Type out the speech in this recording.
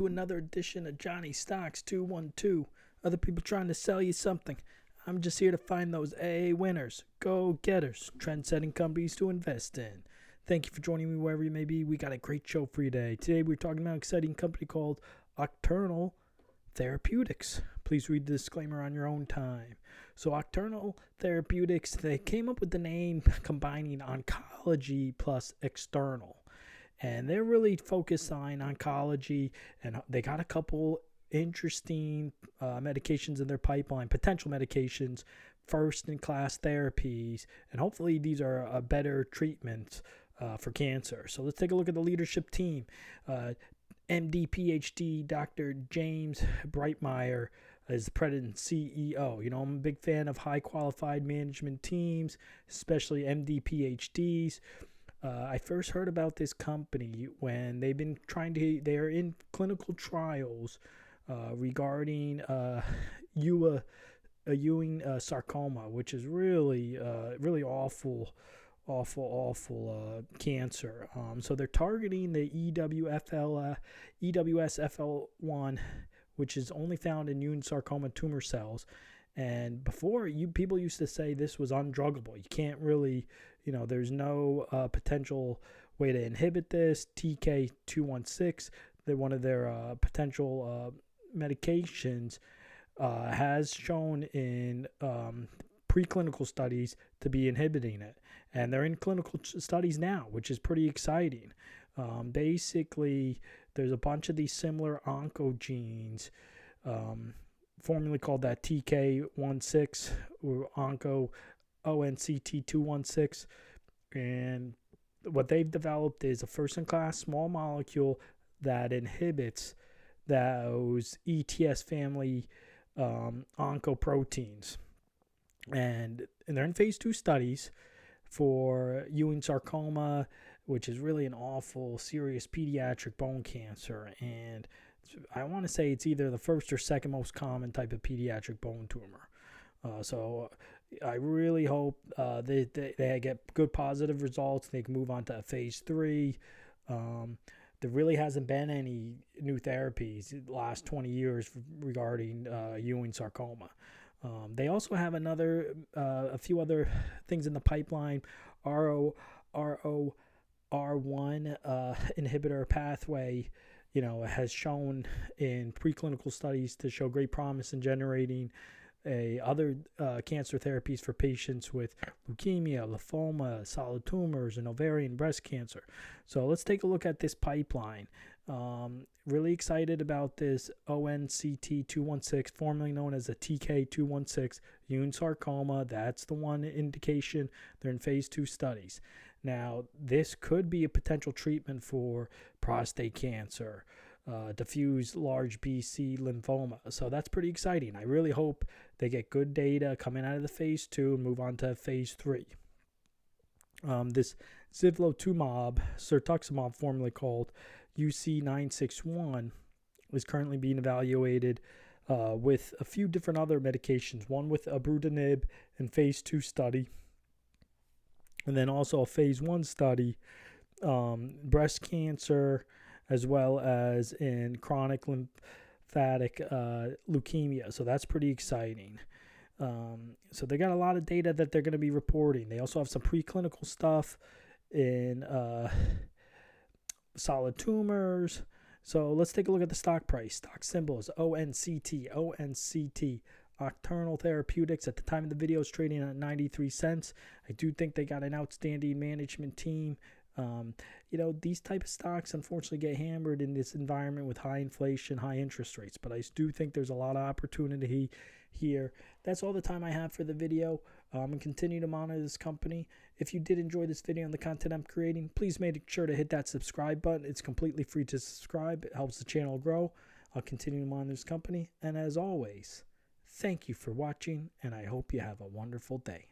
To another edition of Johnny Stocks 212. Other people trying to sell you something. I'm just here to find those AA winners, go-getters, trend-setting companies to invest in. Thank you for joining me wherever you may be. We got a great show for you today. Today we're talking about an exciting company called Oncternal Therapeutics. Please read the disclaimer on your own time. So Oncternal Therapeutics, they came up with the name combining oncology plus external. And they're really focused on oncology, and they got a couple interesting medications in their pipeline, potential medications, first-in-class therapies, and hopefully these are a better treatment for cancer. So let's take a look at the leadership team. MD, PhD, Dr. James Breitmeyer is the president and CEO. You know, I'm a big fan of high-qualified management teams, especially MD, PhDs. I first heard about this company when they're in clinical trials regarding Ewing sarcoma, which is really awful cancer. So they're targeting the EWSFL1, which is only found in Ewing sarcoma tumor cells. And before, people used to say this was undruggable. You can't really, there's no potential way to inhibit this. TK216, one of their potential medications, has shown in preclinical studies to be inhibiting it. And they're in clinical studies now, which is pretty exciting. Basically, there's a bunch of these similar oncogenes, formerly called that TK16 or ONCT 216, and what they've developed is a first-in-class small molecule that inhibits those ETS family oncoproteins, and they're in phase 2 studies for Ewing sarcoma, which is really an awful, serious pediatric bone cancer, and I want to say it's either the first or second most common type of pediatric bone tumor. So I really hope they get good positive results. They can move on to phase 3. There really hasn't been any new therapies in the last 20 years regarding Ewing sarcoma. They also have a few other things in the pipeline. ROR1 inhibitor pathway, has shown in preclinical studies to show great promise in generating other cancer therapies for patients with leukemia, lymphoma, solid tumors, and ovarian breast cancer. So let's take a look at this pipeline. Really excited about this ONCT 216, formerly known as a TK216, Ewing sarcoma. That's the one indication. They're in phase 2 studies. Now, this could be a potential treatment for prostate cancer, diffuse large B-cell lymphoma. So that's pretty exciting. I really hope they get good data coming out of the phase 2 and move on to phase 3. This zivlotumab, sertuximab, formerly called UC961, is currently being evaluated with a few different other medications, one with ibrutinib in phase 2 study, and then also a phase 1 study, breast cancer, as well as in chronic lymphatic leukemia. So that's pretty exciting. So they got a lot of data that they're going to be reporting. They also have some preclinical stuff in solid tumors. So let's take a look at the stock price. Stock symbol is ONCT. Oncternal Therapeutics. At the time of the video is trading at 93 cents. I do think they got an outstanding management team. These type of stocks unfortunately get hammered in this environment with high inflation, high interest rates, but I do think there's a lot of opportunity here. That's all the time I have for the video. And continue to monitor this company. If you did enjoy this video and the content I'm creating, please make sure to hit that subscribe button. It's completely free to subscribe. It helps the channel grow. I'll continue to monitor this company, and as always, thank you for watching, and I hope you have a wonderful day.